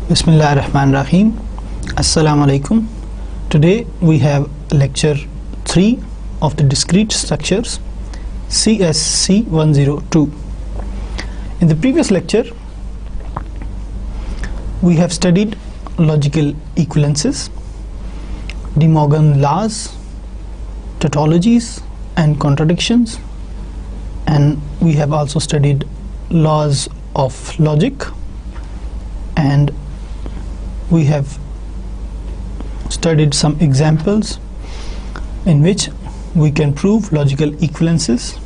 Bismillahirrahmanirrahim. Assalamu alaikum. Today we have lecture 3 of the discrete structures, CSC 102. In the previous lecture we have studied logical equivalences, De Morgan laws, tautologies and contradictions, and we have also studied laws of logic, and we have studied some examples in which we can prove logical equivalences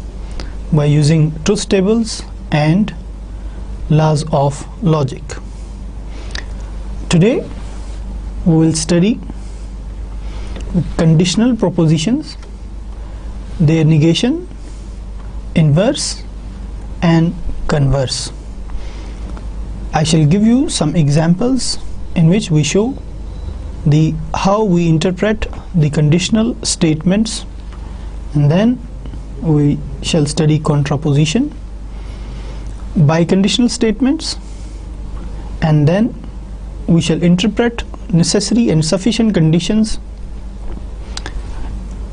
by using truth tables and laws of logic. Today we will study conditional propositions, their negation, inverse and converse. I shall give you some examples in which we show how we interpret the conditional statements, and then we shall study contraposition, biconditional statements, and then we shall interpret necessary and sufficient conditions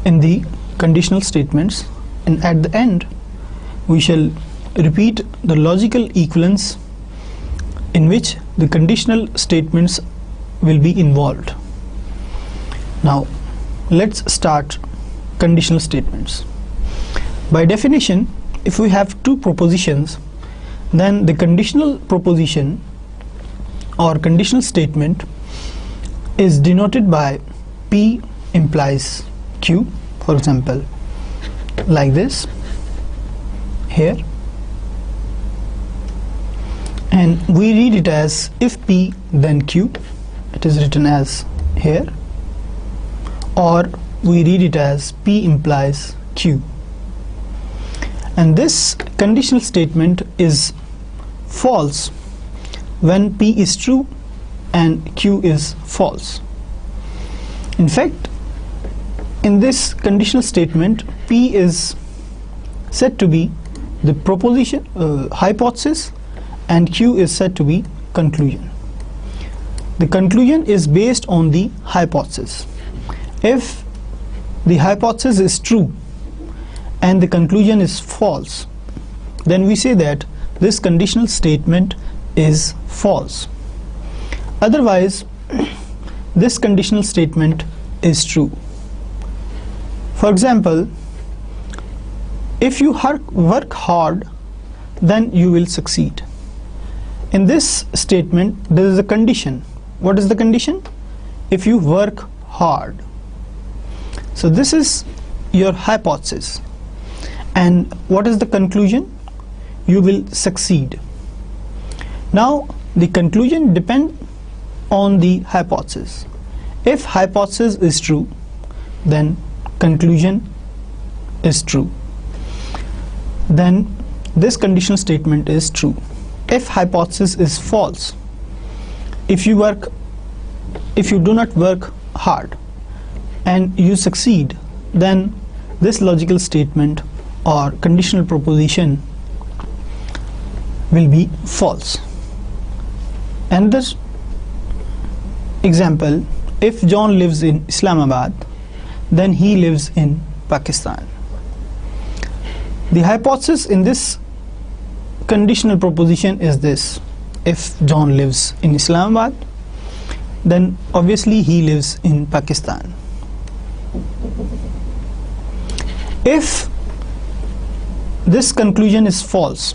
in the conditional statements, and at the end we shall repeat the logical equivalence in which the conditional statements will be involved. Now let's start conditional statements. By definition, if we have two propositions, then the conditional proposition or conditional statement is denoted by P implies Q, for example like this here, and we read it as if P then Q. It is written as here, or we read it as P implies Q, and this conditional statement is false when P is true and Q is false. In fact, in this conditional statement, P is said to be the proposition, hypothesis, and Q is said to be conclusion. The conclusion is based on the hypothesis. If the hypothesis is true and the conclusion is false, then we say that this conditional statement is false. Otherwise, this conditional statement is true. For example, if you work hard, then you will succeed. In this statement there is a condition. What is the condition? If you work hard. So this is your hypothesis, and what is the conclusion? You will succeed. Now the conclusion depends on the hypothesis. If hypothesis is true, then conclusion is true, then this conditional statement is true. If hypothesis is false, if you do not work hard and you succeed, then this logical statement or conditional proposition will be false. Another example, if John lives in Islamabad, then he lives in Pakistan. The hypothesis in this conditional proposition is this: if John lives in Islamabad, then obviously he lives in Pakistan. If this conclusion is false,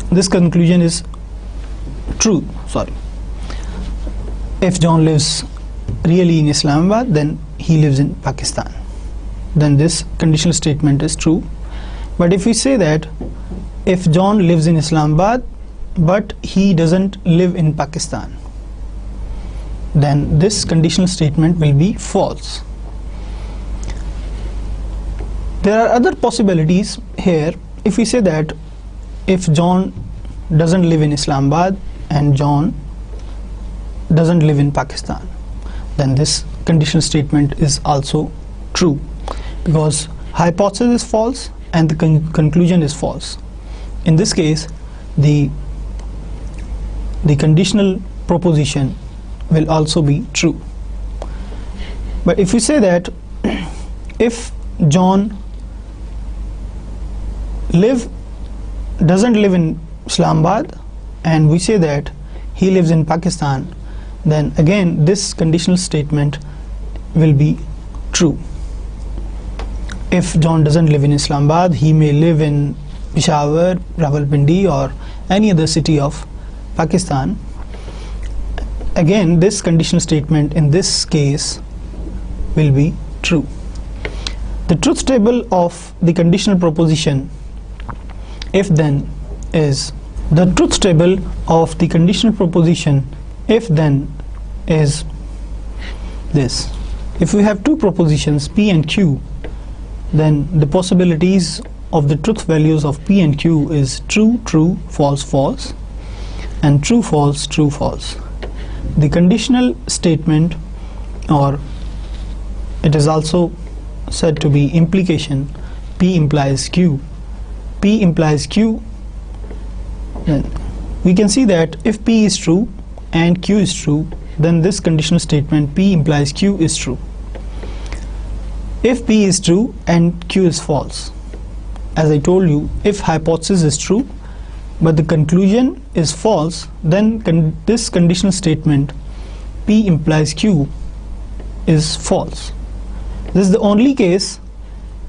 this conclusion is true, sorry. If John lives really in Islamabad, then he lives in Pakistan, then this conditional statement is true. But if we say that if John lives in Islamabad but he doesn't live in Pakistan, then this conditional statement will be false. There are other possibilities here. If we say that if John doesn't live in Islamabad and John doesn't live in Pakistan, then this conditional statement is also true, because hypothesis is false and the conclusion is false. In this case, the the conditional proposition will also be true. But if we say that if John doesn't live in Islamabad and we say that he lives in Pakistan, then again this conditional statement will be true. If John doesn't live in Islamabad, he may live in Peshawar, Rawalpindi or any other city of Pakistan. Again, this conditional statement in this case will be true. The truth table of the conditional proposition if then is this. If we have two propositions P and Q, then the possibilities of the truth values of P and Q is true, true, false, false, and true, false, true, false. The conditional statement, or it is also said to be implication, P implies Q. P implies Q, then we can see that if P is true and Q is true, then this conditional statement P implies Q is true. If P is true and Q is false, as I told you, if hypothesis is true but the conclusion is false, then this conditional statement P implies Q is false. This is the only case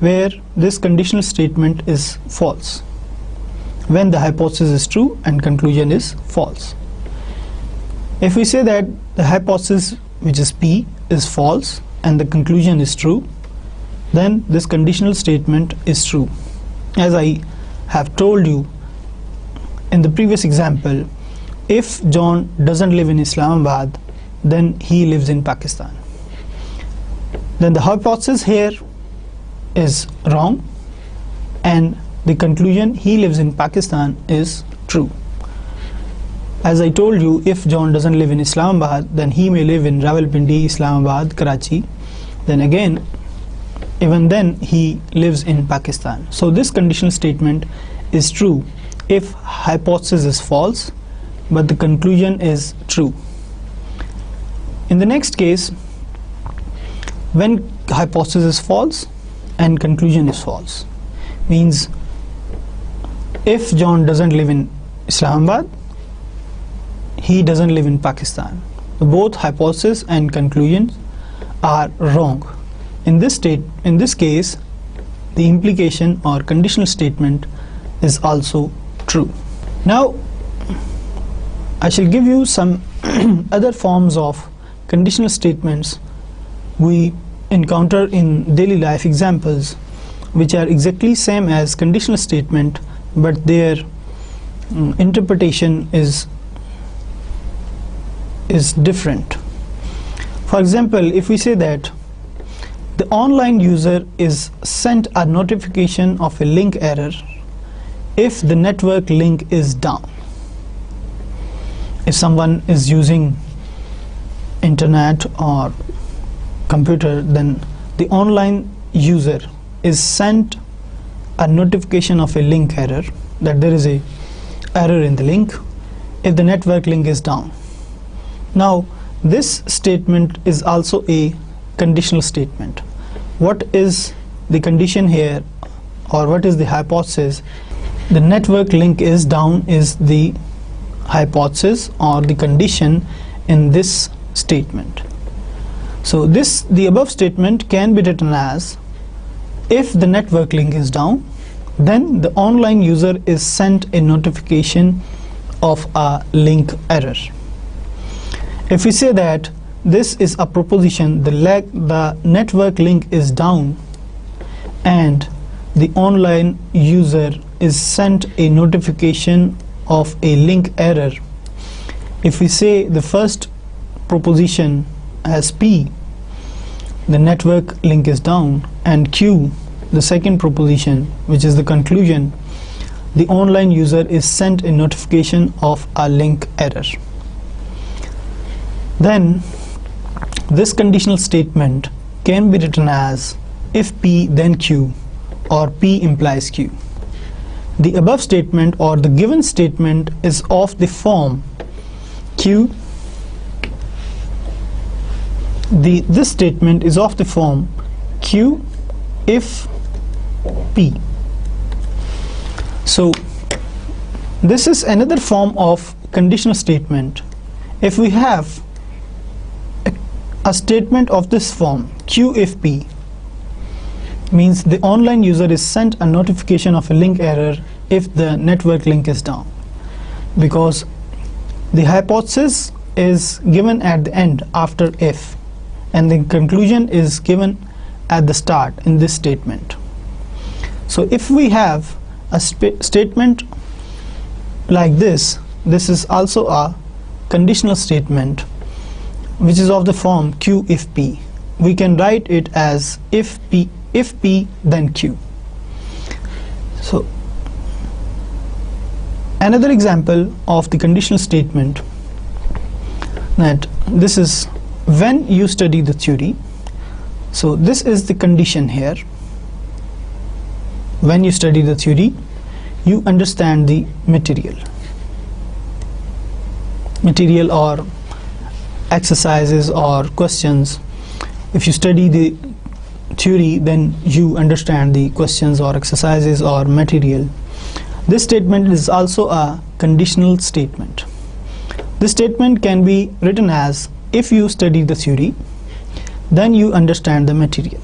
where this conditional statement is false, when the hypothesis is true and conclusion is false. If we say that the hypothesis, which is P, is false and the conclusion is true, then this conditional statement is true. As I have told you in the previous example, if John doesn't live in Islamabad, then he lives in Pakistan. Then the hypothesis here is wrong and the conclusion he lives in Pakistan is true. As I told you, if John doesn't live in Islamabad, then he may live in Rawalpindi, Islamabad, Karachi. Then again, even then he lives in Pakistan. So this conditional statement is true if hypothesis is false but the conclusion is true. In the next case, when hypothesis is false and conclusion is false, means if John doesn't live in Islamabad, he doesn't live in Pakistan. Both hypothesis and conclusions are wrong. In this case, the implication or conditional statement is also true. Now I shall give you some other forms of conditional statements we encounter in daily life examples, which are exactly same as conditional statement, but their interpretation is different. For example, if we say that the online user is sent a notification of a link error if the network link is down. If someone is using internet or computer, then the online user is sent a notification of a link error, that there is a error in the link if the network link is down. Now this statement is also a conditional statement. What is the condition here, or what is the hypothesis? The network link is down is the hypothesis or the condition in this statement. So the above statement can be written as, if the network link is down, then the online user is sent a notification of a link error. If we say that this is a proposition, the network link is down and the online user is sent a notification of a link error. If we say the first proposition as P, the network link is down, and Q, the second proposition, which is the conclusion, the online user is sent a notification of a link error, then this conditional statement can be written as, if P then Q, or P implies Q. The above statement or the given statement is of the form, Q. This statement is of the form Q if P. So this is another form of conditional statement. If we have a statement of this form, Q if P, means the online user is sent a notification of a link error if the network link is down, because the hypothesis is given at the end after if, and the conclusion is given at the start in this statement. So if we have a statement like this is also a conditional statement which is of the form Q if P. We can write it as if P then Q. So another example of the conditional statement, that this is when you study the theory. So this is the condition here. When you study the theory, you understand the material or exercises or questions. If you study the theory, then you understand the questions or exercises or material. This statement is also a conditional statement. This statement can be written as if you study the theory, then you understand the material.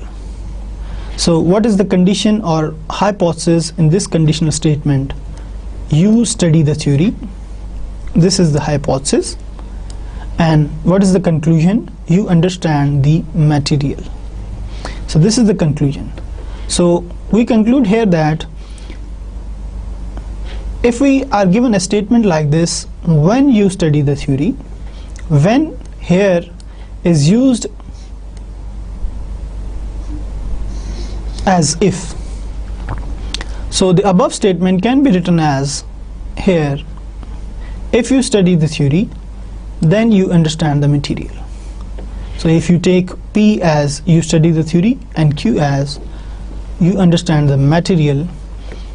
So what is the condition or hypothesis in this conditional statement? You study the theory. This is the hypothesis. And what is the conclusion? You understand the material. So this is the conclusion. So we conclude here that if we are given a statement like this, when you study the theory, when here is used as if. So the above statement can be written as here, if you study the theory, then you understand the material. So if you take P as you study the theory and Q as you understand the material,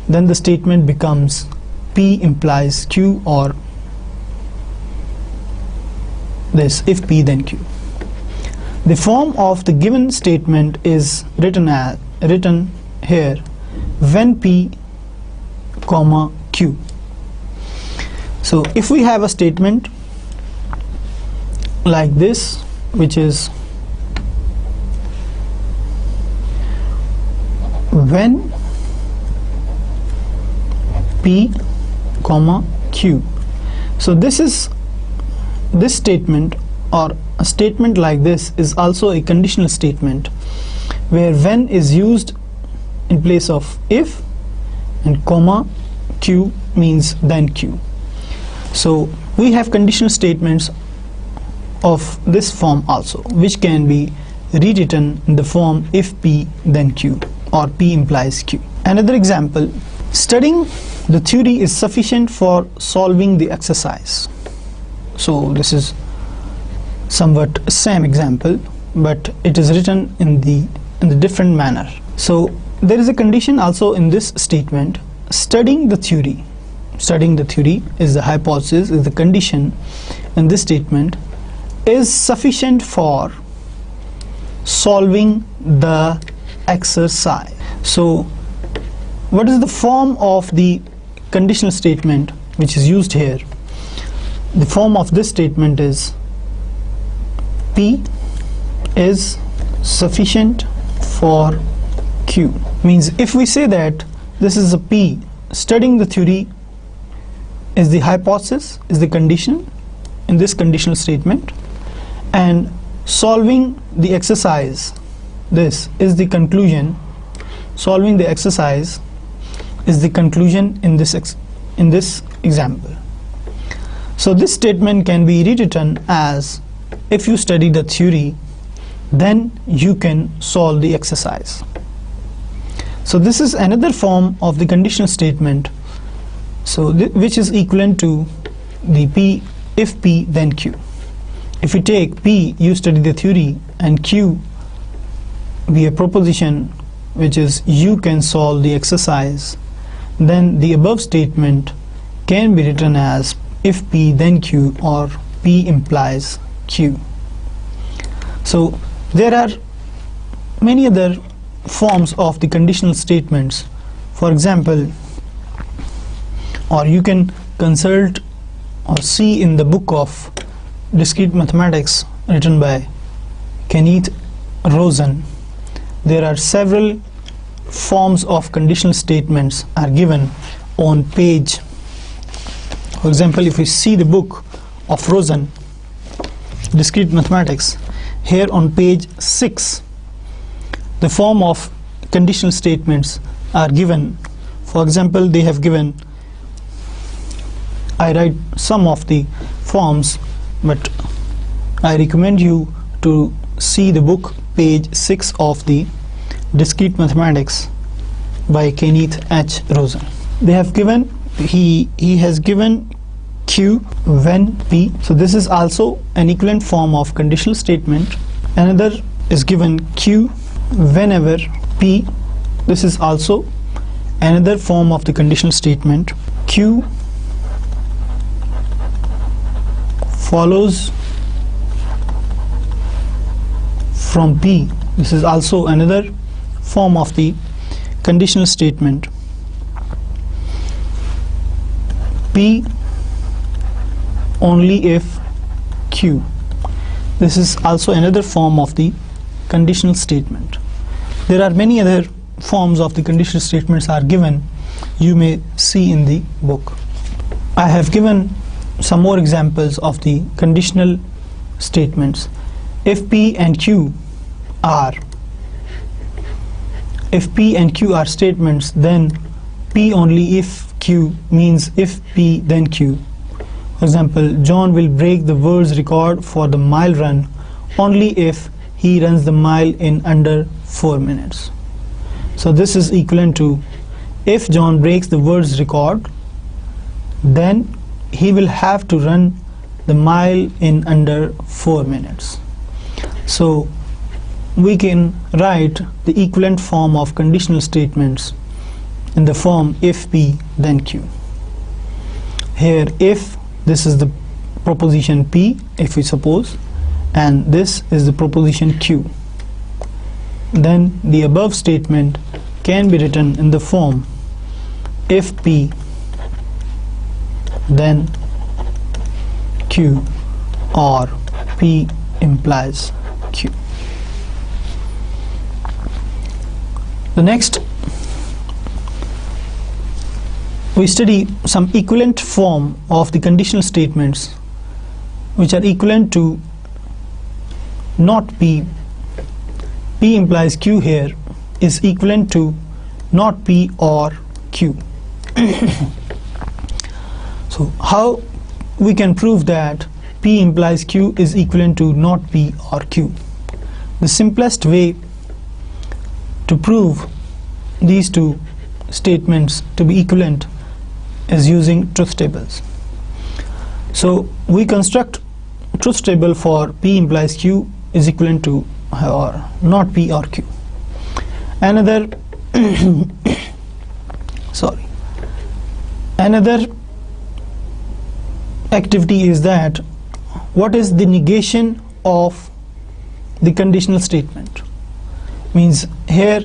then the statement becomes P implies Q, or this, if P then Q. The form of the given statement is written here when P comma Q. So if we have a statement like this, which is when P comma Q. So this statement, or a statement like this, is also a conditional statement where when is used in place of if, and comma Q means then Q. So we have conditional statements of this form also, which can be rewritten in the form if P then Q, or P implies Q. Another example, studying the theory is sufficient for solving the exercise. So this is somewhat same example, but it is written in the different manner. So there is a condition also in this statement, studying the theory. Studying the theory is the hypothesis, is the condition in this statement, is sufficient for solving the exercise. So what is the form of the conditional statement which is used here? The form of this statement is P is sufficient for Q. Means if we say that this is a P, studying the theory is the hypothesis, is the condition in this conditional statement, and solving the exercise, this is the conclusion. Solving the exercise is the conclusion in this example. So this statement can be rewritten as if you study the theory, then you can solve the exercise. So this is another form of the conditional statement, so which is equivalent to the P, if P then Q. If you take P, you study the theory, and Q be a proposition which is you can solve the exercise, then the above statement can be written as if P then Q, or P implies Q. So there are many other forms of the conditional statements. For example, or you can consult or see in the book of Discrete Mathematics written by Kenneth Rosen, there are several forms of conditional statements are given on page. For example, if we see the book of Rosen, Discrete Mathematics, here on page 6, the form of conditional statements are given. For example, they have given, I write some of the forms, but I recommend you to see the book page 6 of the Discrete Mathematics by Kenneth H. Rosen. They have given, he has given Q when P, so this is also an equivalent form of conditional statement. Another is given Q whenever P, this is also another form of the conditional statement. Q follows from P, this is also another form of the conditional statement. P only if Q, this is also another form of the conditional statement. There are many other forms of the conditional statements are given, you may see in the book. I have given some more examples of the conditional statements. If P and Q are statements, then P only if Q means if P then Q. For example, John will break the world's record for the mile run only if he runs the mile in under 4 minutes. So this is equivalent to, if John breaks the world's record, then he will have to run the mile in under 4 minutes. So we can write the equivalent form of conditional statements in the form if P then Q. Here, if, this is the proposition P, if we suppose, and this is the proposition Q, then the above statement can be written in the form if P then Q, or P implies Q. The next, we study some equivalent form of the conditional statements which are equivalent to not P. P implies Q here is equivalent to not P or Q. So how we can prove that P implies Q is equivalent to not P or Q? The simplest way to prove these two statements to be equivalent is using truth tables. So we construct truth table for P implies Q is equivalent to or not P or Q. Another another activity is that what is the negation of the conditional statement? Means here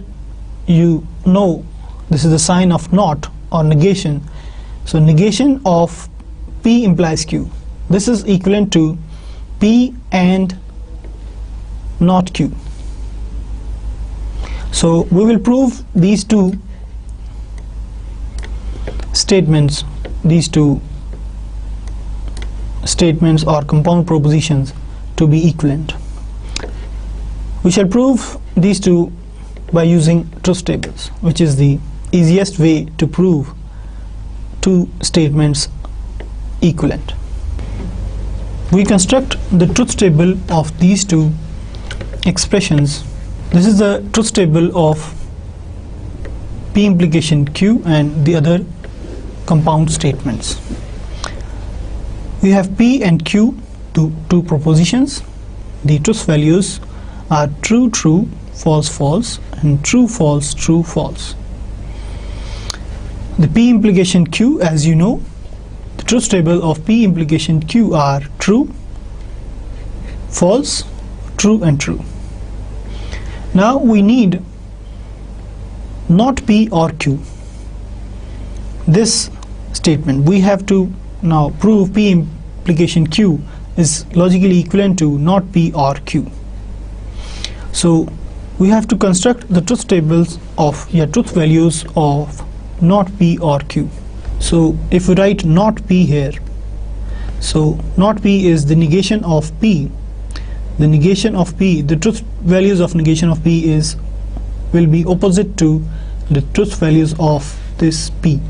you know this is the sign of not or negation. So negation of P implies Q, this is equivalent to P and not Q. So we will prove these two statements, or compound propositions to be equivalent. We shall prove these two by using truth tables, which is the easiest way to prove two statements equivalent. We construct the truth table of these two expressions. This is the truth table of P implication Q and the other compound statements. We have P and Q, two propositions. The truth values are true, true, false, false, and true, false, true, false. The P implication Q, as you know, the truth table of P implication Q are true, false, true and true. Now we need not P or Q. This statement, we have to now prove P implication Q is logically equivalent to not P or Q. So we have to construct the truth tables of truth values of not P or Q. So if we write not P here, so not P is the negation of P. The negation of P, the truth values of negation of P will be opposite to the truth values of this P.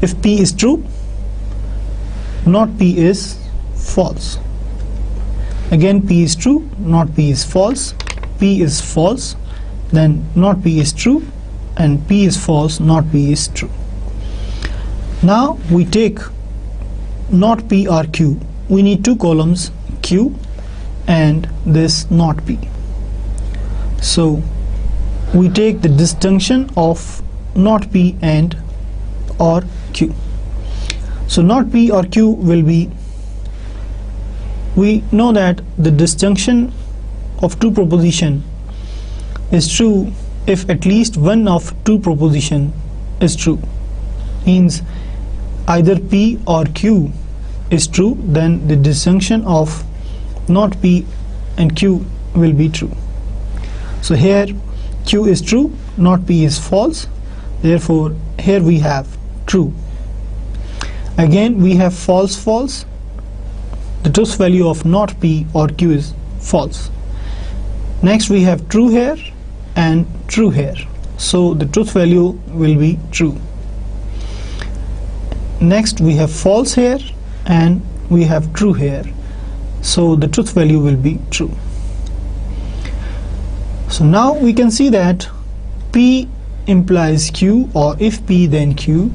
If P is true, not P is false. Again, P is true, not P is false. P is false, then not P is true, and P is false, not P is true. Now we take not P or Q. We need two columns, Q and this not P. So we take the disjunction of not P and or Q. So not P or Q will be, we know that the disjunction of two proposition is true if at least one of two proposition is true. Means either P or Q is true, then the disjunction of not P and Q will be true. So here Q is true, not P is false, therefore here we have true. Again we have false, false. The truth value of not P or Q is false. Next we have true here and true here, so the truth value will be true. Next we have false here and we have true here, so the truth value will be true. So now we can see that P implies Q, or if P then Q,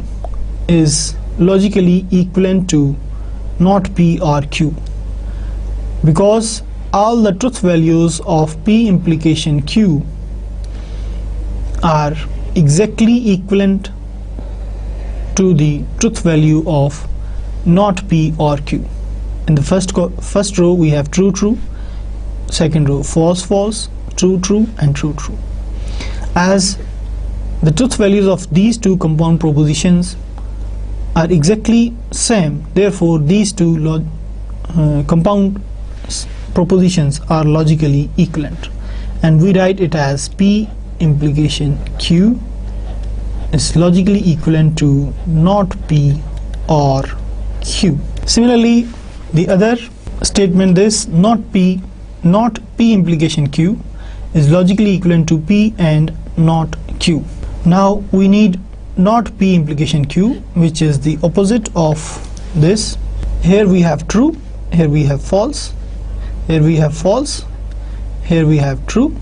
is logically equivalent to not P or Q, because all the truth values of P implication Q are exactly equivalent to the truth value of not P or Q. In the first row we have true, true, second row false, false, true, true and true, true. As the truth values of these two compound propositions are exactly same, therefore these two compound propositions are logically equivalent, and we write it as P implication Q is logically equivalent to not P or Q. Similarly, the other statement, this not P implication Q is logically equivalent to P and not Q. Now we need not P implication Q, which is the opposite of this. Here we have true, here we have false, here we have false, here we have true,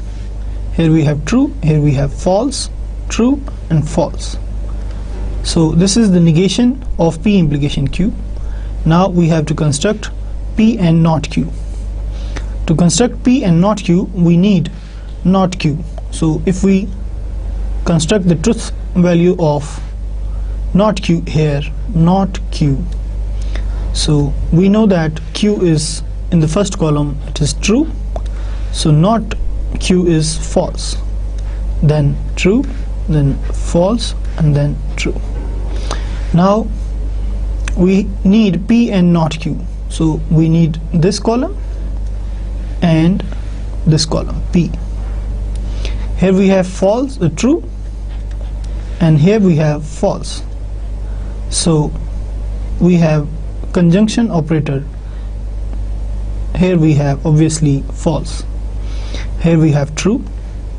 here we have true, here we have false, true and false. So this is the negation of P implication Q. Now we have to construct P and not Q. To construct P and not Q, we need not Q. So if we construct the truth value of not Q here, not Q, so we know that Q is in the first column, it is true, so not Q is false, then true, then false and then true. Now we need P and not Q, so we need this column and this column P. Here we have false, true, and here we have false, so we have conjunction operator. Here we have obviously false, here we have true,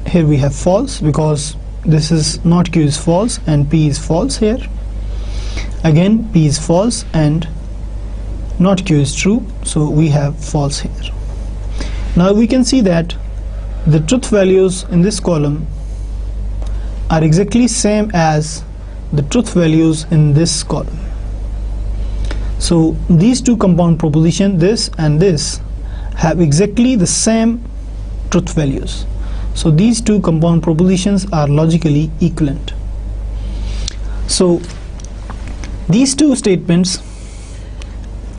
here we have false, because this is not Q is false and P is false. Here again P is false and not Q is true, so we have false here. Now we can see that the truth values in this column are exactly same as the truth values in this column. So these two compound propositions, this and this, have exactly the same truth values. So these two compound propositions are logically equivalent. So these two statements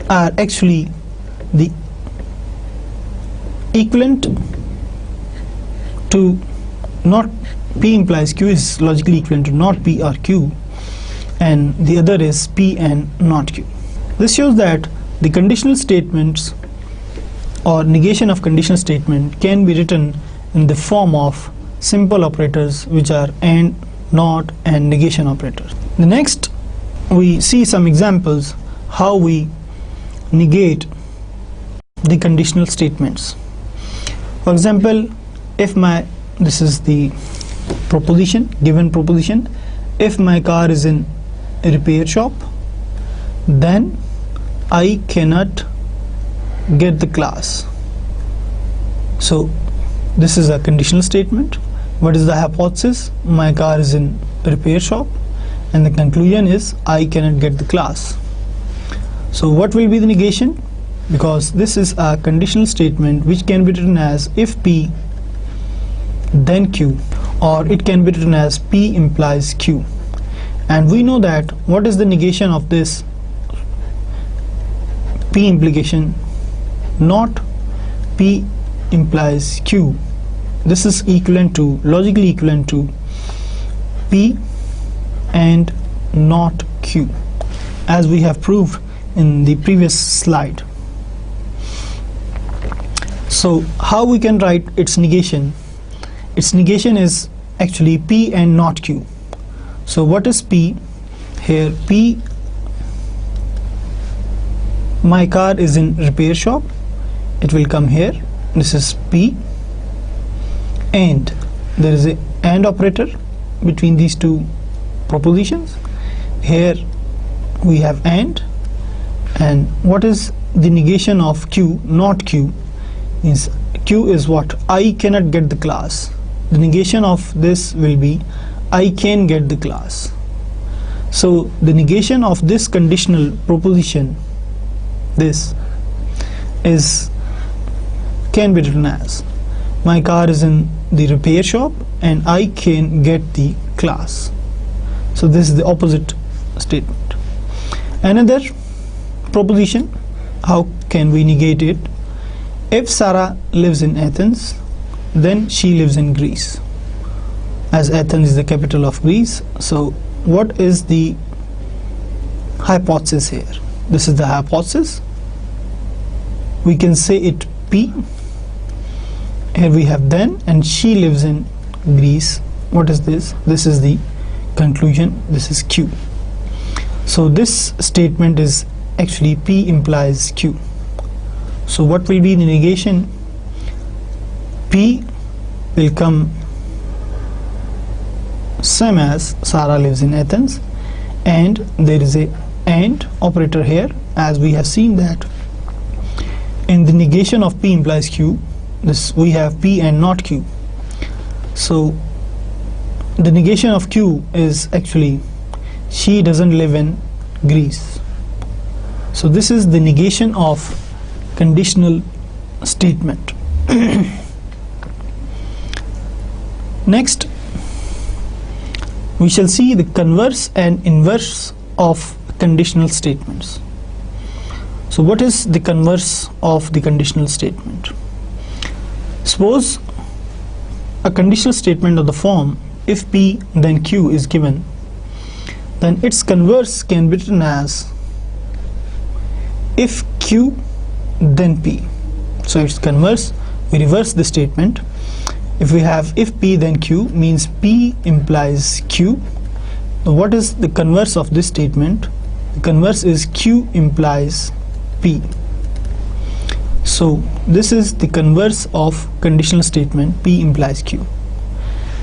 are actually the equivalent to not P implies Q is logically equivalent to not P or Q, and the other is P and not Q. This shows that the conditional statements or negation of conditional statement can be written in the form of simple operators, which are AND, NOT and negation operators. The next, we see some examples how we negate the conditional statements. For example, if this is the proposition, given proposition, if my car is in a repair shop, then I cannot get the class. So this is a conditional statement. What is the hypothesis? My car is in a repair shop, and the conclusion is I cannot get the class. So what will be the negation? Because this is a conditional statement which can be written as if P then Q, or it can be written as P implies Q. And we know that what is the negation of this P implication? Not P implies Q. This is equivalent to, logically equivalent to P and not Q, as we have proved in the previous slide. So how we can write its negation? Its negation is actually P and not Q. So what is P? Here P, my car is in repair shop, it will come here. This is P, and there is a AND operator between these two propositions. Here we have AND what is the negation of Q? Not Q. Means Q is what? I cannot get the class. The negation of this will be I can get the class. So the negation of this conditional proposition, this is can be written as my car is in the repair shop and I can get the class. So this is the opposite statement. Another proposition, how can we negate it? If Sarah lives in Athens, then she lives in Greece, as Athens is the capital of Greece. So what is the hypothesis here? This is the hypothesis. We can say it P. Here we have then, and she lives in Greece. What is this? This is the conclusion. This is Q. So this statement is actually P implies Q. So what will be the negation? P will come same as Sarah lives in Athens, and there is a AND operator here, as we have seen that in the negation of P implies Q, this we have P and not Q. So the negation of Q is actually she doesn't live in Greece. So this is the negation of conditional statement. Next, we shall see the converse and inverse of conditional statements. So what is the converse of the conditional statement? Suppose a conditional statement of the form if P then Q is given, then its converse can be written as if Q then P. So its converse, we reverse the statement. If we have if P then Q, means P implies Q. Now what is the converse of this statement? The converse is Q implies P. So this is the converse of conditional statement P implies Q.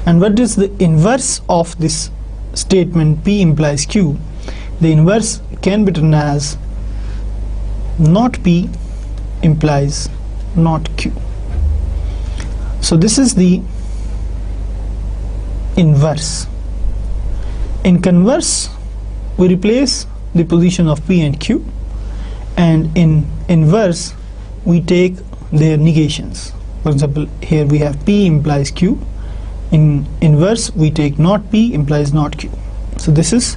And what is the inverse of this statement P implies Q? The inverse can be written as not P implies not Q. So this is the inverse. In converse, we replace the position of P and Q, and in inverse we take their negations. For example, here we have P implies Q. In inverse we take not P implies not Q. So this is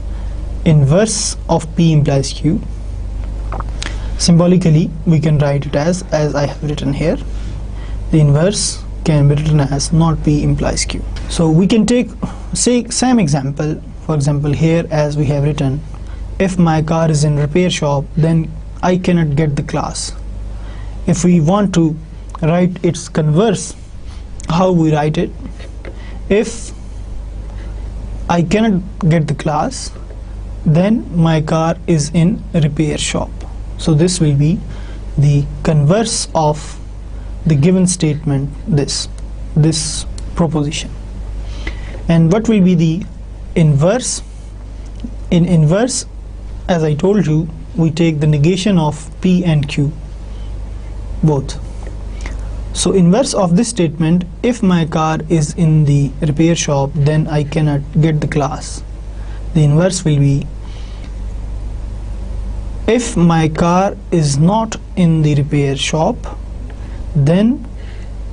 inverse of P implies Q. Symbolically we can write it as I have written here, The inverse can be written as not P implies Q. So we can take same example. For example, here as we have written, if my car is in repair shop, then I cannot get the class. If we want to write its converse, how we write it? If I cannot get the class, then my car is in repair shop. So this will be the converse of the given statement, this proposition. And what will be the inverse? In inverse, as I told you, we take the negation of P and Q both. So inverse of this statement, if my car is in the repair shop, then I cannot get the class. The inverse will be, if my car is not in the repair shop, then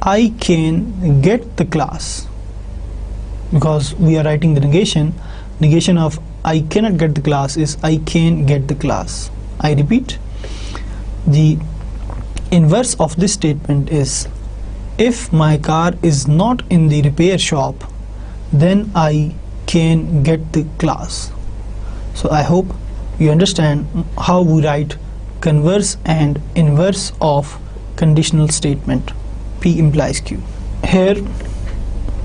I can get the class. Because we are writing the negation of I cannot get the class is I can get the class. I repeat, the inverse of this statement is, if my car is not in the repair shop, then I can get the class. So I hope you understand how we write converse and inverse of conditional statement P implies Q. Here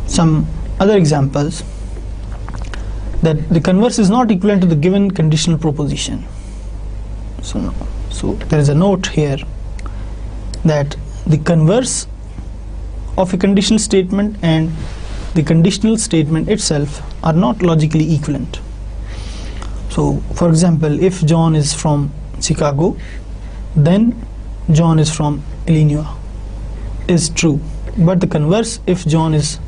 some other examples, that the converse is not equivalent to the given conditional proposition. So there is a note here that the converse of a conditional statement and the conditional statement itself are not logically equivalent. So for example, if John is from Chicago, then John is from Illinois is true, but the converse, if John is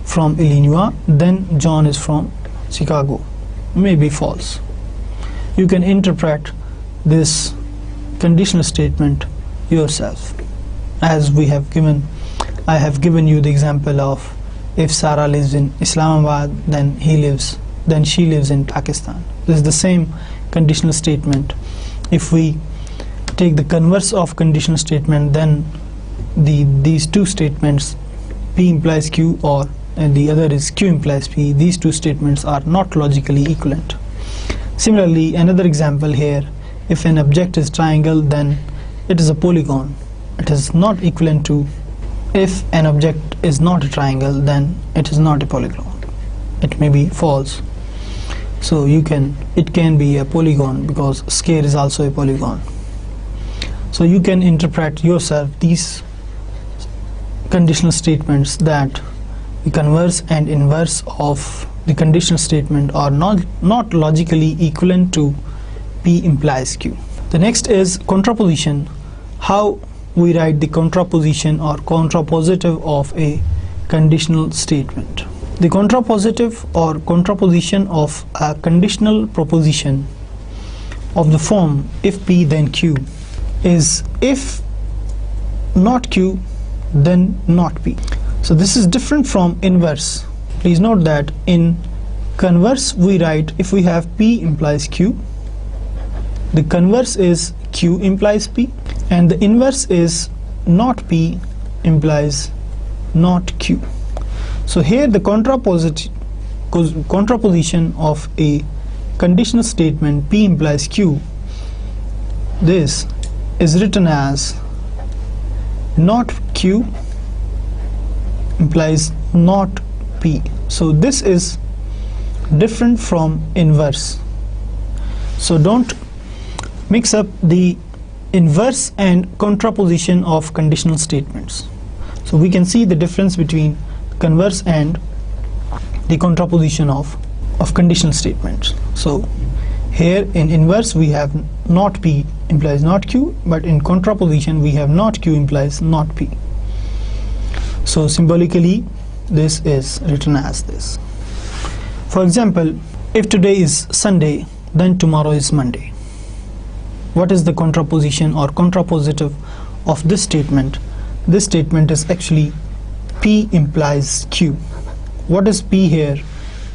from Illinois, then John is from Chicago, may be false. You can interpret this conditional statement yourself, as I have given you the example of, if Sarah lives in Islamabad, then she lives in Pakistan. This is the same conditional statement. If we take the converse of conditional statement, then these two statements, P implies Q and the other is Q implies P, these two statements are not logically equivalent. Similarly, another example here, if an object is triangle, then it is a polygon. It is not equivalent to, if an object is not a triangle, then it is not a polygon. It may be false. So it can be a polygon, because square is also a polygon. So you can interpret yourself these conditional statements, that the converse and inverse of the conditional statement are not logically equivalent to P implies Q. The next is contraposition. How we write the contraposition or contrapositive of a conditional statement. The contrapositive or contraposition of a conditional proposition of the form if P then Q is, if not Q then not P. So this is different from inverse. Please note that in converse we write, if we have P implies Q, the converse is Q implies P, and the inverse is not P implies not Q. So here the contraposition of a conditional statement P implies Q, this is written as not Q implies not P. So this is different from inverse. So don't mix up the inverse and contraposition of conditional statements. So we can see the difference between converse and the contraposition of conditional statements. So here in inverse we have not P implies not Q, but in contraposition we have not Q implies not P. So symbolically this is written as this. For example, if today is Sunday, then tomorrow is Monday. What is the contraposition or contrapositive of this statement? This statement is actually P implies Q. What is P here?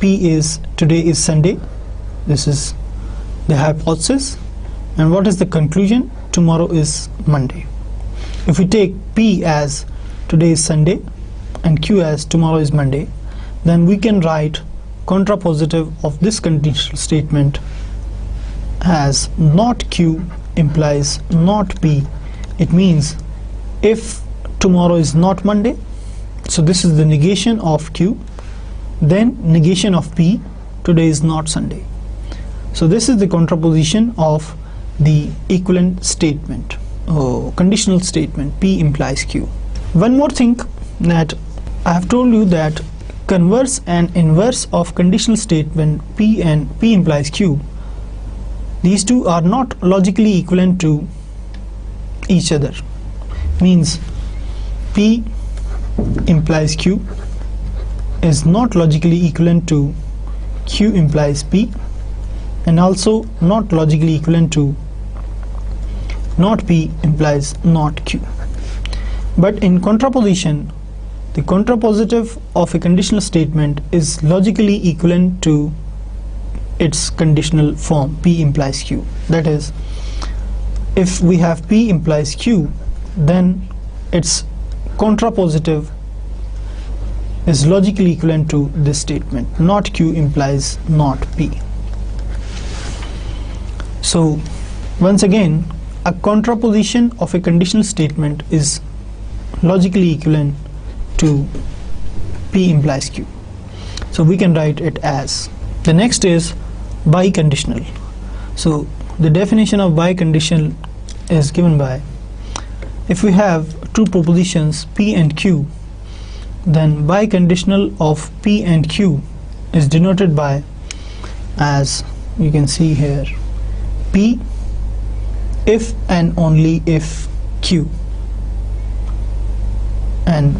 P is today is Sunday. This is the hypothesis. And what is the conclusion? Tomorrow is Monday. If we take P as today is Sunday and Q as tomorrow is Monday, then we can write contrapositive of this conditional statement as not Q implies not P. It means if tomorrow is not Monday, so this is the negation of Q, then negation of P, today is not Sunday. So this is the contraposition of the equivalent statement, conditional statement P implies Q. One more thing, that I have told you that converse and inverse of conditional statement P and P implies Q, these two are not logically equivalent to each other. Means P implies Q is not logically equivalent to Q implies P, and also not logically equivalent to not P implies not Q. But in contraposition, the contrapositive of a conditional statement is logically equivalent to its conditional form P implies Q. That is, if we have P implies Q, then its contrapositive is logically equivalent to this statement, not Q implies not P. So once again, a contraposition of a conditional statement is logically equivalent to P implies Q. So we can write it as, the next is biconditional. So the definition of biconditional is given by, if we have two propositions P and Q, then biconditional of P and Q is denoted by, as you can see here, P if and only if Q, and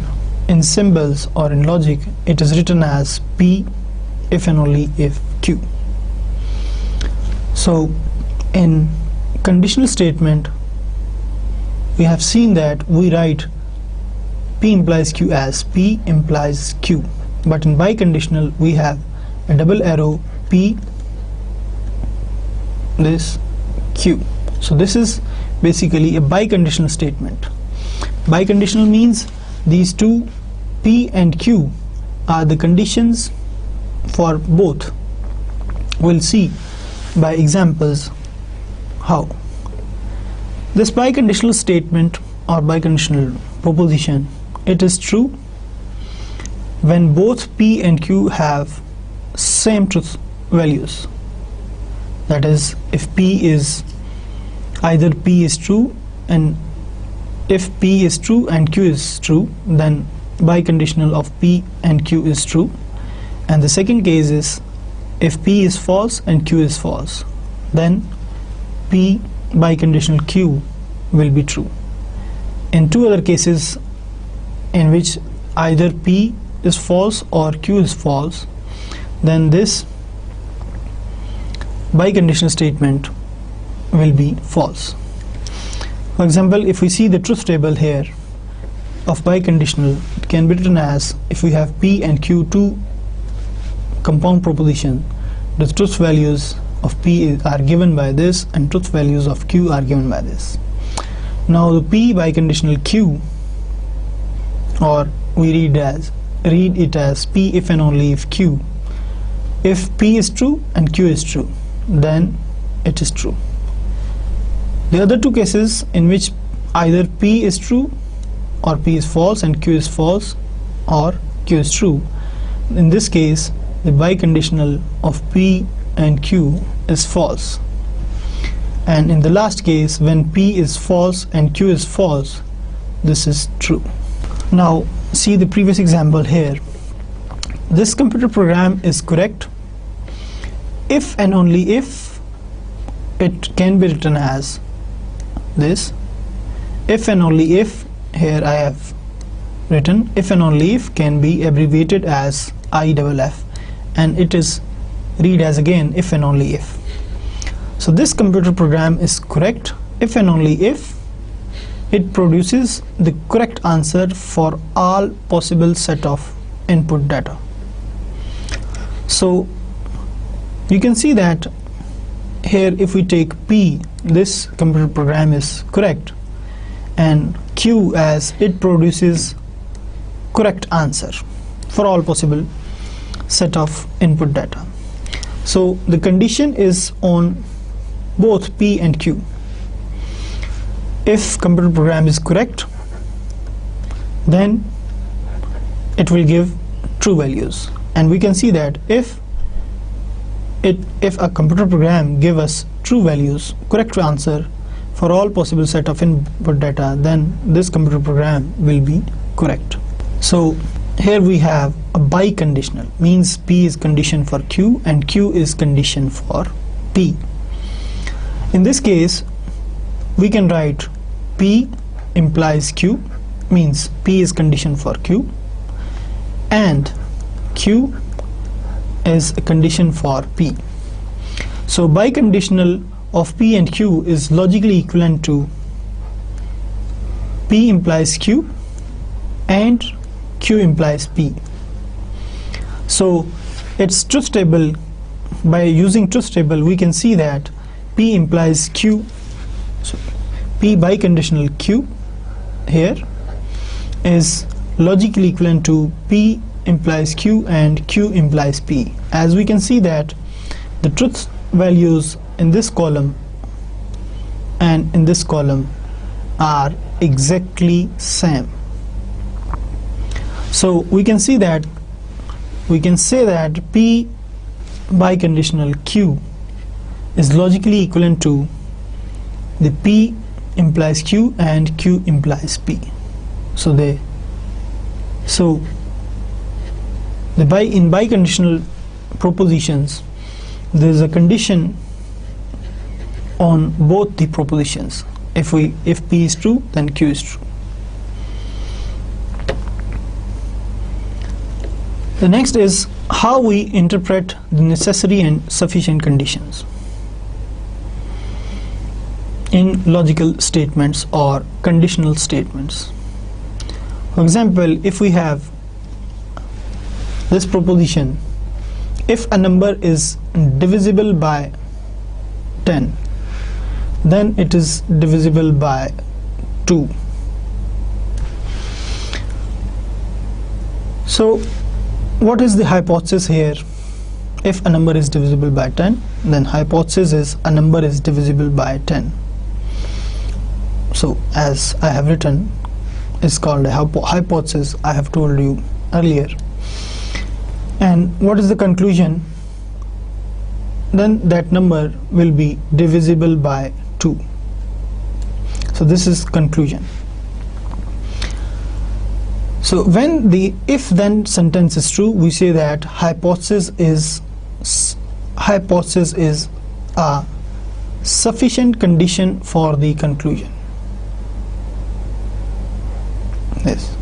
in symbols or in logic it is written as P if and only if Q. So in conditional statement we have seen that we write P implies Q as P implies Q, but in biconditional we have a double arrow P this Q. So this is basically a biconditional statement. Biconditional means these two P and Q are the conditions for both. We'll see by examples how. This biconditional statement or biconditional proposition, it is true when both P and Q have same truth values. That is, if P is either P is true, and if P is true and Q is true, then biconditional of P and Q is true. And the second case is if P is false and Q is false, then P biconditional Q will be true. In two other cases in which either P is false or Q is false, then this biconditional statement will be false. For example, if we see the truth table here of biconditional, it can be written as, if we have P and Q, two compound proposition, the truth values of P are given by this and truth values of Q are given by this. Now the P biconditional Q, or we read it as P if and only if Q. If P is true and Q is true, then it is true. The other two cases in which either P is true or P is false and Q is false, or Q is true, in this case the biconditional of P and Q is false. And in the last case, when P is false and Q is false, this is true. Now see the previous example here. This computer program is correct if and only if it can be written as this. If and only if, here I have written if and only if can be abbreviated as IFF, and it is read as again if and only if. So this computer program is correct if and only if it produces the correct answer for all possible set of input data. So you can see that here if we take P, this computer program is correct, and Q as it produces correct answer for all possible set of input data. So the condition is on both P and Q. If computer program is correct, then it will give true values, and we can see that if a computer program give us true values, correct answer for all possible set of input data, then this computer program will be correct. So here we have a biconditional, means P is condition for Q and Q is condition for P. In this case, we can write P implies Q, means P is condition for Q, and Q is a condition for P. So biconditional of P and Q is logically equivalent to P implies Q and Q implies P. So it's truth table. By using truth table, we can see that P implies Q, so P biconditional Q here is logically equivalent to P implies Q and Q implies P, as we can see that the truth values in this column and in this column are exactly same. So we can see that we can say that P biconditional Q is logically equivalent to the P implies Q and Q implies P. So in biconditional propositions, there is a condition on both the propositions. If P is true, then Q is true. The next is how we interpret the necessary and sufficient conditions in logical statements or conditional statements. For example, if we have this proposition, if a number is divisible by 10, then it is divisible by 2. So what is the hypothesis here? If a number is divisible by 10, then hypothesis is a number is divisible by 10. So as I have written, it's called a hypothesis, I have told you earlier. And what is the conclusion? Then that number will be divisible by 2. So this is conclusion. So when the if-then sentence is true, we say that hypothesis is a sufficient condition for the conclusion. Yes.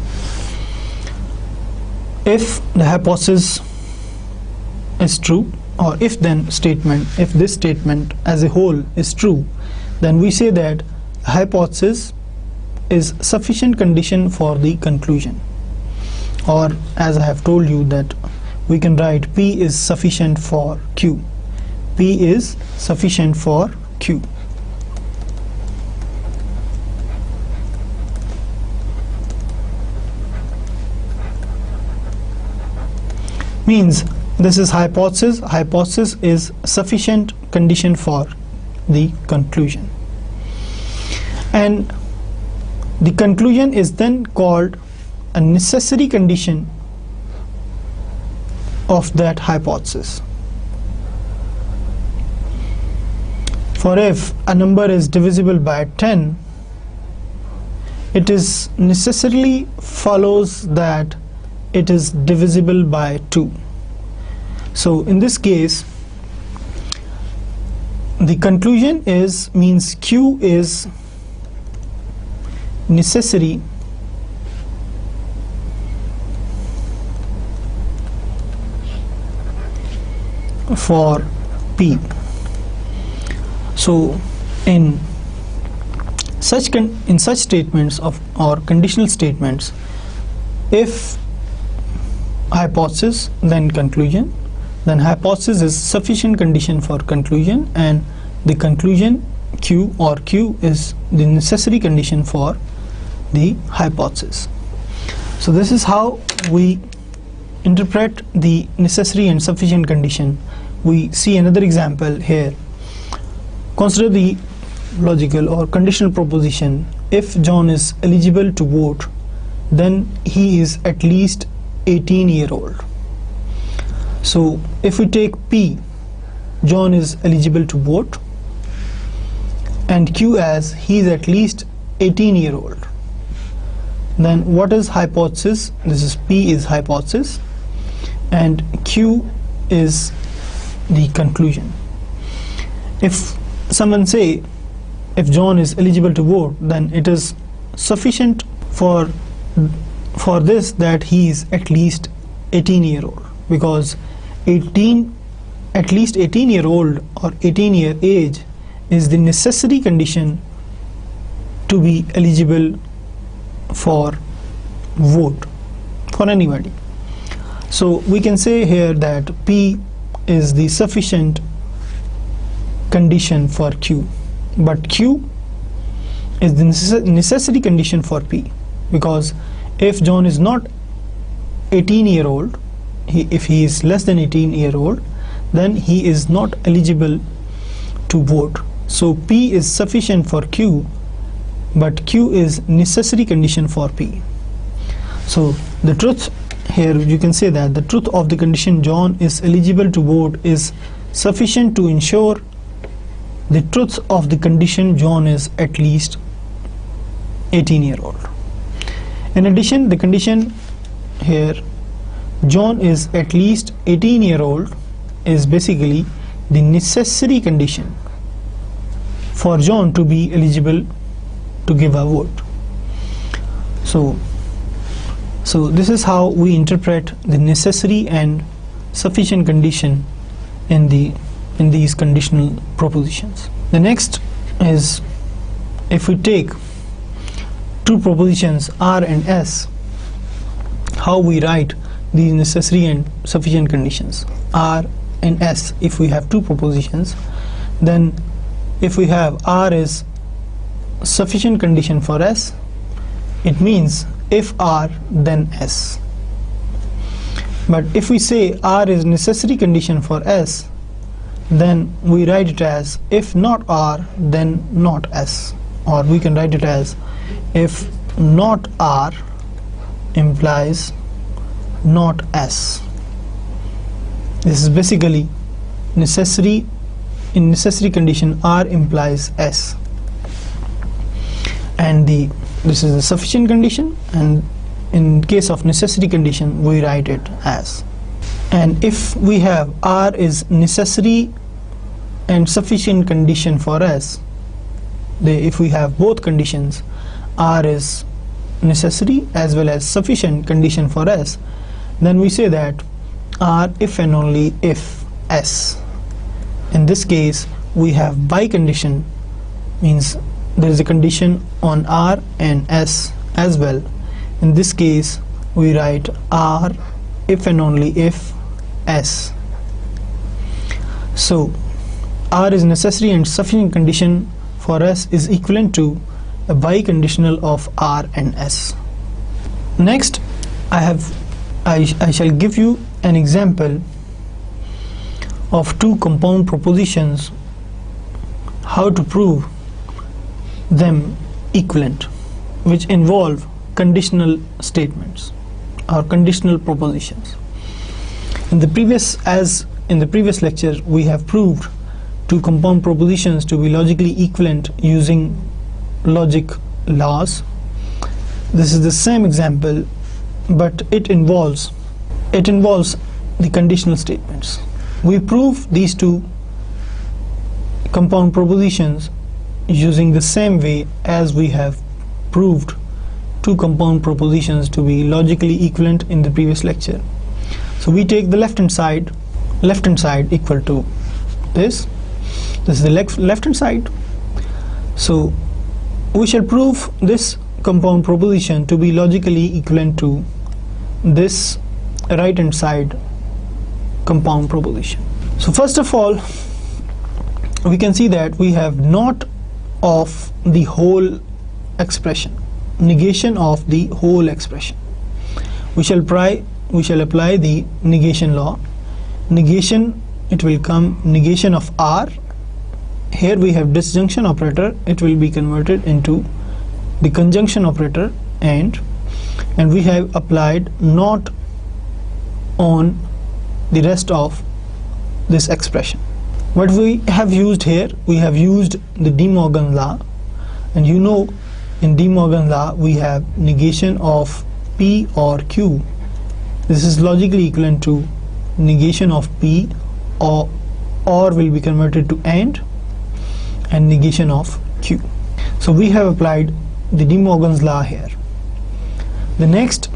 If the hypothesis is true, or if this statement as a whole is true, then we say that hypothesis is sufficient condition for the conclusion. Or as I have told you that we can write P is sufficient for Q. P is sufficient for Q. Means this is hypothesis. Hypothesis is sufficient condition for the conclusion. And the conclusion is then called a necessary condition of that hypothesis. For if a number is divisible by 10, it is necessarily follows that it is divisible by 2. So in this case, the conclusion is means Q is necessary for P. So in such statements or conditional statements, if hypothesis then conclusion, then hypothesis is sufficient condition for conclusion, and the conclusion Q or Q is the necessary condition for the hypothesis. So this is how we interpret the necessary and sufficient condition. We see another example here. Consider the logical or conditional proposition: if John is eligible to vote, then he is at least 18-year-old. So if we take P, John is eligible to vote, and Q as he is at least 18-year-old, then what is hypothesis? This is P is hypothesis and Q is the conclusion. If someone say if John is eligible to vote, then it is sufficient for this that he is at least 18-year-old, because at least 18-year-old or 18-year age is the necessary condition to be eligible for vote for anybody. So we can say here that P is the sufficient condition for Q, but Q is the necessary condition for P, because if John is not 18-year-old, if he is less than 18-year-old, then he is not eligible to vote. So P is sufficient for Q, but Q is necessary condition for P. So the truth here, you can say that the truth of the condition John is eligible to vote is sufficient to ensure the truth of the condition John is at least 18-year-old. In addition, the condition here John is at least 18-year-old is basically the necessary condition for John to be eligible to give a vote. So this is how we interpret the necessary and sufficient condition in these conditional propositions. The next is, if we take two propositions R and S, how we write these necessary and sufficient conditions R and S. If we have two propositions, then if we have R is sufficient condition for S, it means if R then S. But if we say R is necessary condition for S, then we write it as if not R then not S, or we can write it as if not R implies not S. This is basically necessary. In necessary condition R implies S, and this is a sufficient condition, and in case of necessary condition we write it as. And if we have R is necessary and sufficient condition for S, if we have both conditions, R is necessary as well as sufficient condition for S, then we say that R if and only if S. In this case we have by condition, means there is a condition on R and S as well. In this case we write R if and only if S. So R is necessary and sufficient condition for S is equivalent to a biconditional of R and S. Next I shall give you an example of two compound propositions, how to prove them equivalent, which involve conditional statements or conditional propositions. In the previous lecture we have proved two compound propositions to be logically equivalent using logic laws. This is the same example, but it involves the conditional statements. We prove these two compound propositions using the same way as we have proved two compound propositions to be logically equivalent in the previous lecture. So we take the left hand side equal to this is the left hand side. So we shall prove this compound proposition to be logically equivalent to this right hand side compound proposition. So first of all, we can see that we have not of the whole expression, negation of the whole expression. we shall apply the negation law. Negation, it will come negation of R. Here we have disjunction operator, it will be converted into the conjunction operator, and we have applied not on the rest of this expression. What we have used here, we have used the De Morgan law, and you know in De Morgan law we have negation of P or Q. This is logically equivalent to negation of P or will be converted to and negation of Q. So we have applied the De Morgan's law here. The next,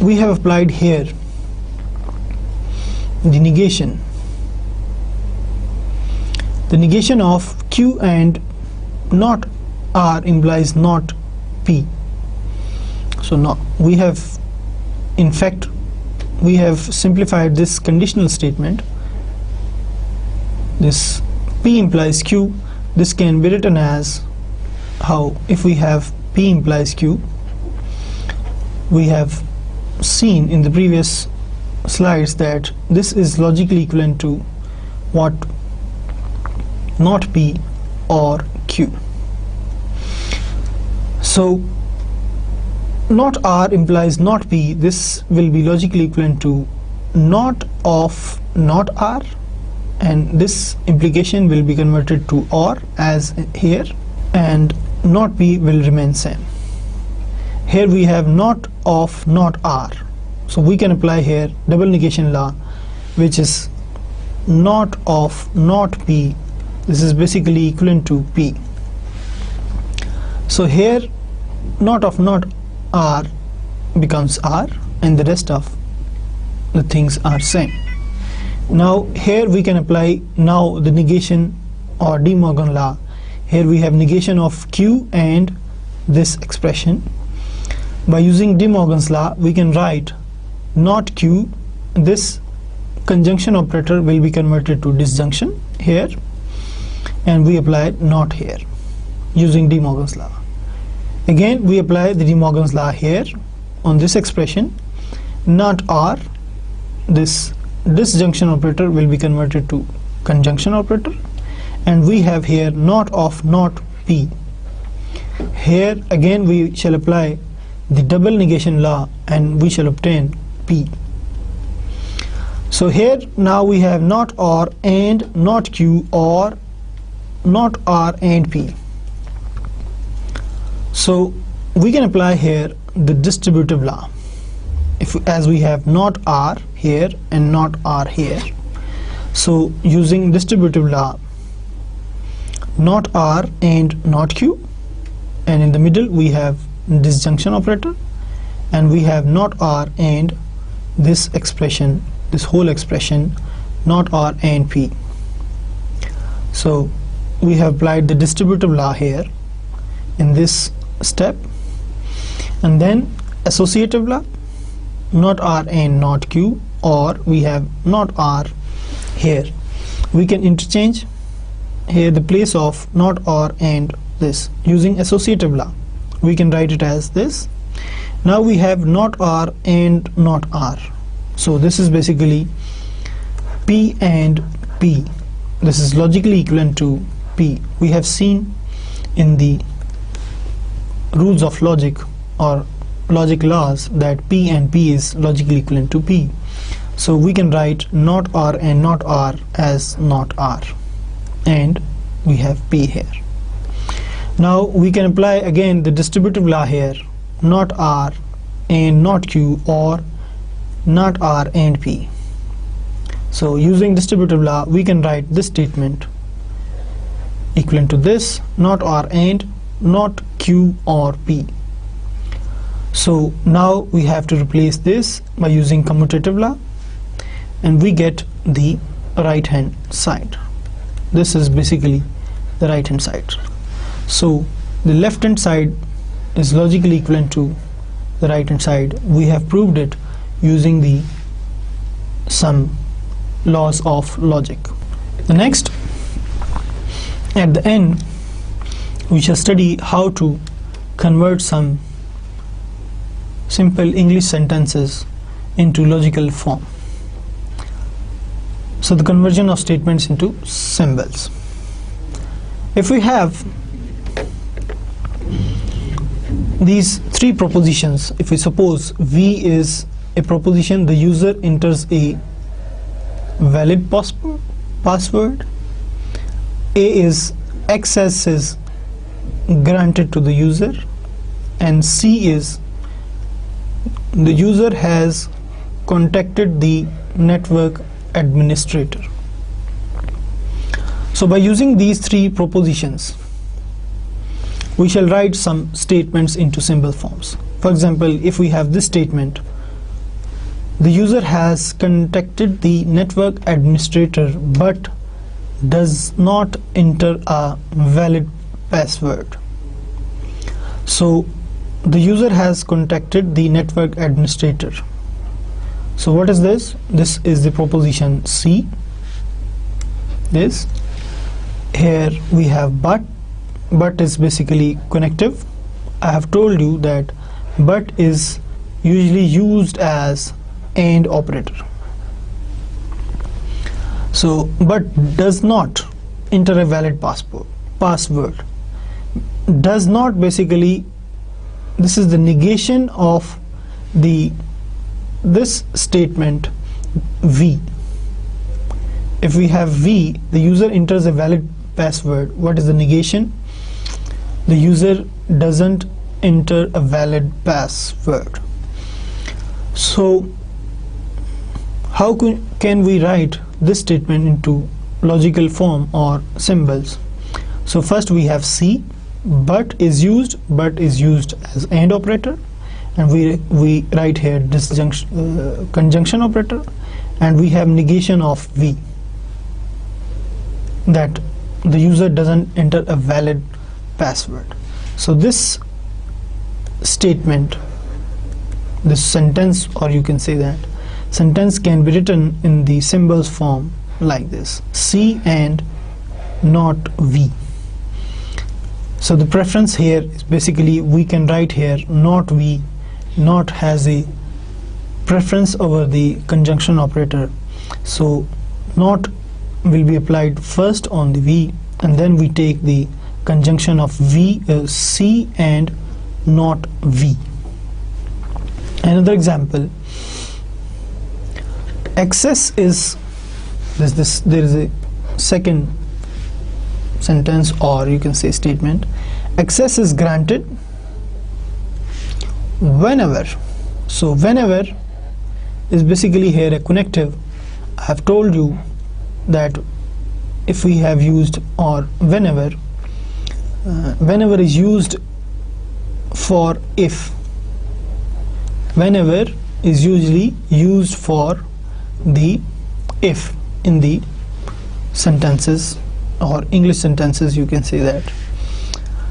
we have applied here the negation. The negation of Q and not R implies not P. So now we have, in fact, we have simplified this conditional statement. This P implies Q, this can be written as how? If we have P implies Q, we have seen in the previous slides that this is logically equivalent to what? Not P or Q. So not R implies not P, this will be logically equivalent to not of not R, and this implication will be converted to or as here, and not P will remain same. Here we have not of not R, so we can apply here double negation law, which is not of not P. This is basically equivalent to P. So here not of not R becomes R, and the rest of the things are same. Now here we can apply now the negation or De Morgan law. Here we have negation of Q and this expression. By using De Morgan's law, we can write not Q, this conjunction operator will be converted to disjunction here, and we apply not here using De Morgan's law. Again we apply the De Morgan's law here on this expression. Not R, this disjunction operator will be converted to conjunction operator, and we have here not of not P. Here again we shall apply the double negation law and we shall obtain P. So here now we have not R and not Q or not R and P. So we can apply here the distributive law. As we have not R here and not R here, so using distributive law, not R and not Q, and in the middle we have disjunction operator, and we have not R and this expression, this whole expression, not R and P. So we have applied the distributive law here in this step, and then associative law, not R and not Q, or we have not R here. We can interchange here the place of not R and this using associative law. We can write it as this. Now we have not R and not R, so this is basically P and P. This is logically equivalent to P. We have seen in the rules of logic or logic laws that P and P is logically equivalent to P. So we can write not R and not R as not R, and we have P here. Now we can apply again the distributive law here, not R and not Q or not R and P. So using distributive law we can write this statement equivalent to this, not R and not Q or P. So now we have to replace this by using commutative law, and we get the right hand side. This is basically the right hand side. So the left hand side is logically equivalent to the right hand side. We have proved it using the some laws of logic. The next, at the end, we shall study how to convert some simple English sentences into logical form. So the conversion of statements into symbols. If we have these three propositions, if we suppose V is a proposition, the user enters a valid password, A is access is granted to the user, and C is the user has contacted the network administrator. So by using these three propositions, we shall write some statements into symbol forms. For example, if we have this statement, the user has contacted the network administrator but does not enter a valid password. So the user has contacted the network administrator. So what is this? This is the proposition C. This here we have but is basically connective. I have told you that but is usually used as AND operator. So but does not enter a valid password. Does not, basically this is the negation of this statement V. If we have V, the user enters a valid password. What is the negation? The user doesn't enter a valid password. So how can we write this statement into logical form or symbols? So first we have C, but is used as AND operator, and we write here conjunction operator, and we have negation of V, that the user doesn't enter a valid password. So this statement, this sentence, or you can say that sentence, can be written in the symbols form like this: C and not V. So the preference here is basically we can write here not V. Not has a preference over the conjunction operator, so not will be applied first on the V, and then we take the conjunction of V, C and not V. Another example, access is there is a second sentence, or you can say statement: access is granted whenever. So whenever is basically here a connective. I have told you that if we have used or whenever is used for if. Whenever is usually used for the if in the sentences or English sentences, you can say that.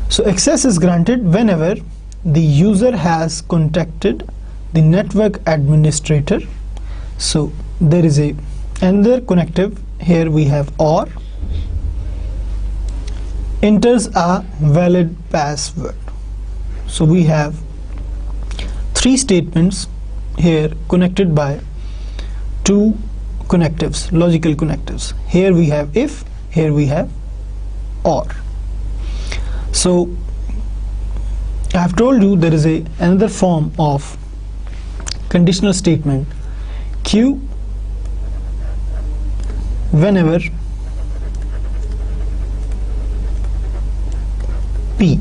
So access is granted whenever the user has contacted the network administrator. So there is another connective here. We have or enters a valid password. So we have three statements here connected by two connectives, logical connectives. Here we have if, here we have or. So I have told you there is another form of conditional statement: Q whenever P.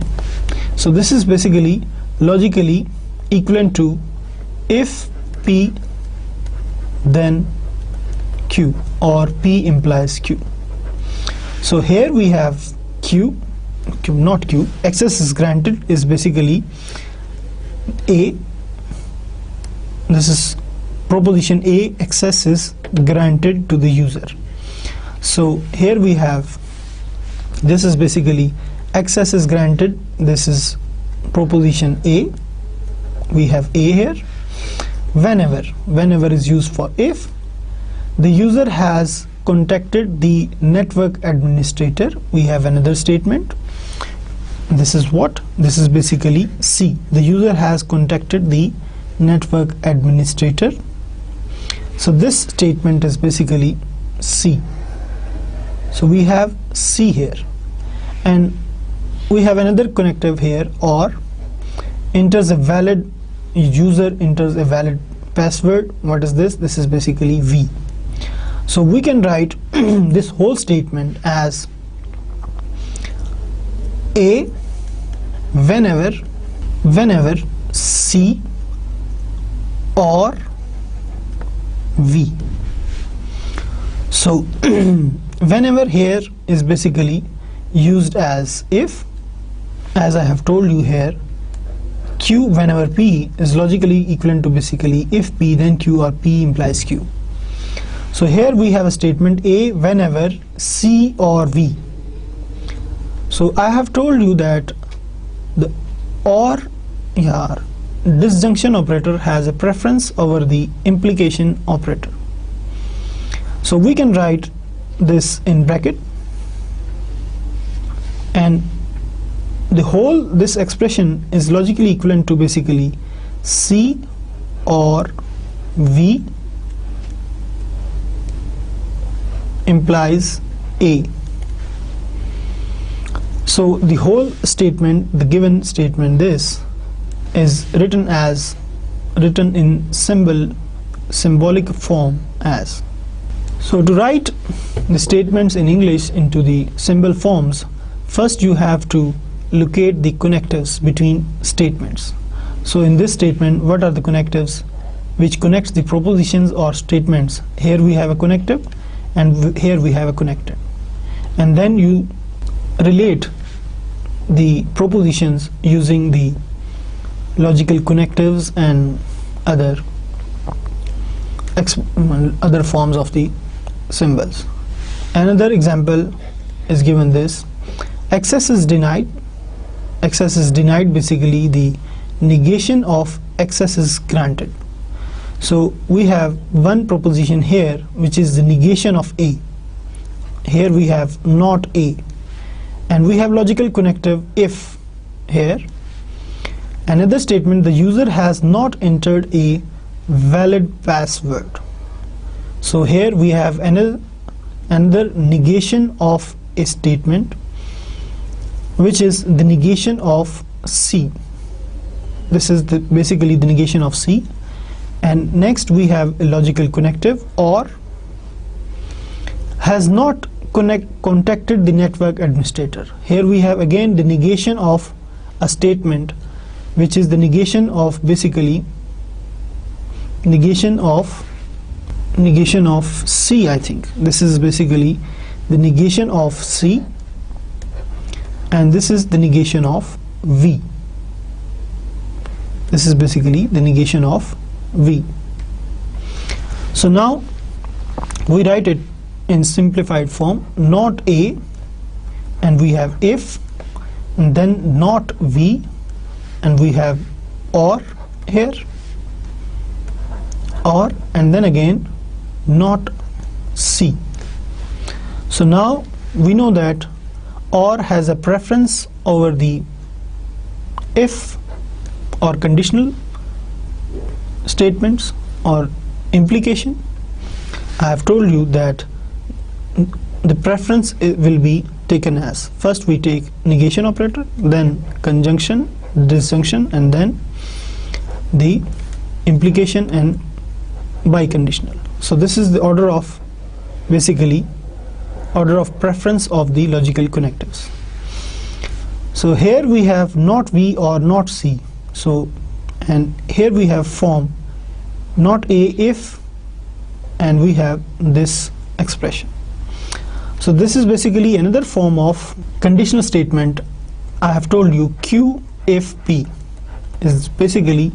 So this is basically logically equivalent to if P then Q, or P implies Q. So here we have Q, not Q. Access is granted is basically A. This is proposition A, access is granted to the user. So here we have, this is basically access is granted. This is proposition A. We have A here. Whenever is used for if the user has contacted the network administrator. We have another statement. This is what? This is basically C. The user has contacted the network administrator. So this statement is basically C. So we have C here, and we have another connective here, or enters a valid user enters a valid password. What is this? This is basically V. So we can write this whole statement as A whenever C or V. So whenever here is basically used as if, as I have told you here, Q whenever P is logically equivalent to basically if P then Q, or P implies Q. So here we have a statement A whenever C or V. So I have told you that the or disjunction operator has a preference over the implication operator. So we can write this in bracket, and this expression is logically equivalent to basically C or V implies A. So the whole statement, the given statement, this is written in symbolic form as. So to write the statements in English into the symbol forms, first you have to locate the connectives between statements. So in this statement, what are the connectives which connects the propositions or statements? Here we have a connective, and here we have a connective, and then you relate the propositions using the logical connectives and other forms of the symbols. Another example is given this: access is denied. Access is denied, basically the negation of access is granted. So we have one proposition here which is the negation of A. Here we have not A, and we have logical connective if here. Another statement: the user has not entered a valid password. So here we have another negation of a statement, which is the negation of C. This is basically the negation of C. And next we have a logical connective, or has not contacted the network administrator. Here we have again the negation of a statement, which is the negation of basically negation of C. I think this is basically the negation of C, and this is the negation of V. This is basically the negation of V. So now we write it in simplified form: not A, and we have if, and then not V, and we have or here, or, and then again not C. So now we know that or has a preference over the if or conditional statements or implication. I have told you that the preference will be taken as, first we take negation operator, then conjunction, disjunction, and then the implication and biconditional. So this is the order of preference of the logical connectives. So here we have not V or not C. So, and here we have form not A if, and we have this expression. So this is basically another form of conditional statement. I have told you Q if P is basically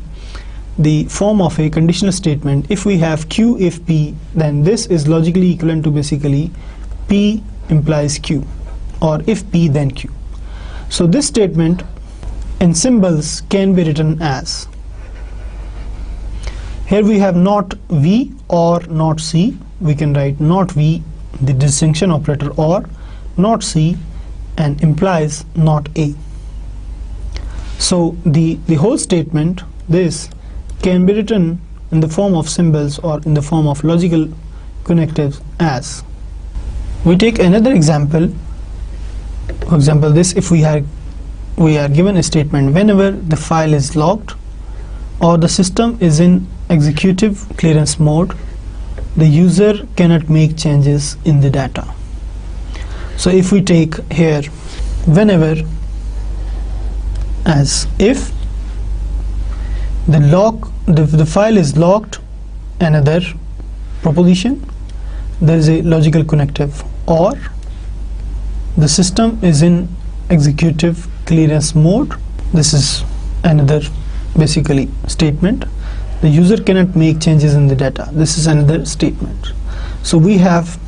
the form of a conditional statement. If we have Q if P, then this is logically equivalent to basically P implies Q, or if P then Q. So this statement in symbols can be written as, here we have not V or not C. We can write not V, the disjunction operator, or not C, and implies not A. So the whole statement, this can be written in the form of symbols or in the form of logical connectives as. We take another example. For example, this, if we are given a statement, whenever the file is locked or the system is in executive clearance mode, the user cannot make changes in the data. So if we take here whenever as if the file is locked, another proposition, there is a logical connective, or the system is in executive clearance mode, this is another basically statement, the user cannot make changes in the data, this is another statement. So we have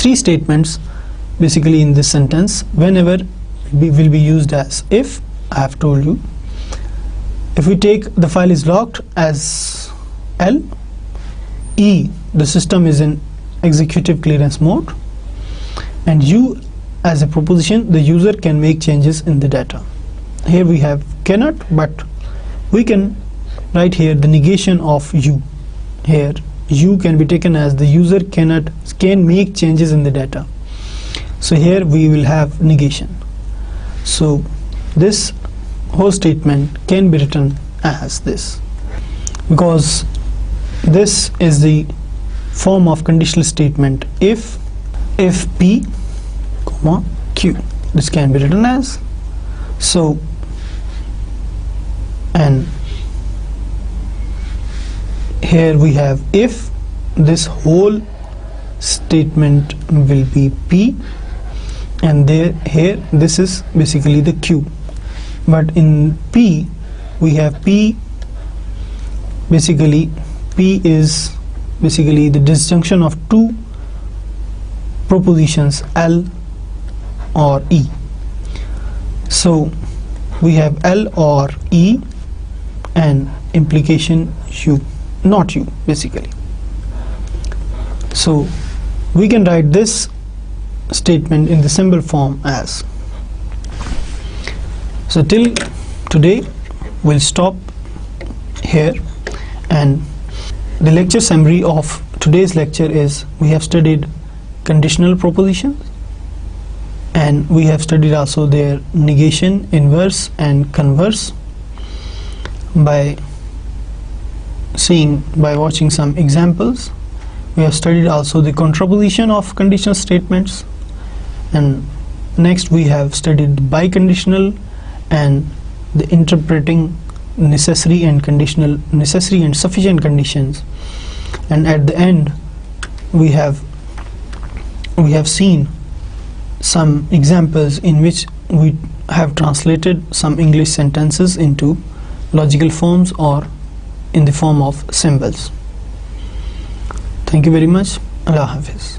three statements basically in this sentence. Whenever will be used as if, I have told you. If we take the file is locked as L, E, the system is in executive clearance mode, and U as a proposition, the user can make changes in the data. Here we have cannot, but we can write here the negation of U. Here U can be taken as the user can make changes in the data. So here we will have negation. So this whole statement can be written as this, because this is the form of conditional statement if P, comma Q. This can be written as so, and here we have if this whole statement will be P, and here this is basically the Q. But in P we have P, basically P is basically the disjunction of two propositions L or E. So we have L or E and implication U, not U basically. So we can write this statement in the symbol form as. So till today we'll stop here, and the lecture summary of today's lecture is we have studied conditional propositions, and we have studied also their negation, inverse and converse by watching some examples. We have studied also the contraposition of conditional statements, and next we have studied biconditional and the interpreting necessary and sufficient conditions, and at the end we have seen some examples in which we have translated some English sentences into logical forms or in the form of symbols. Thank you very much. Allah Hafiz.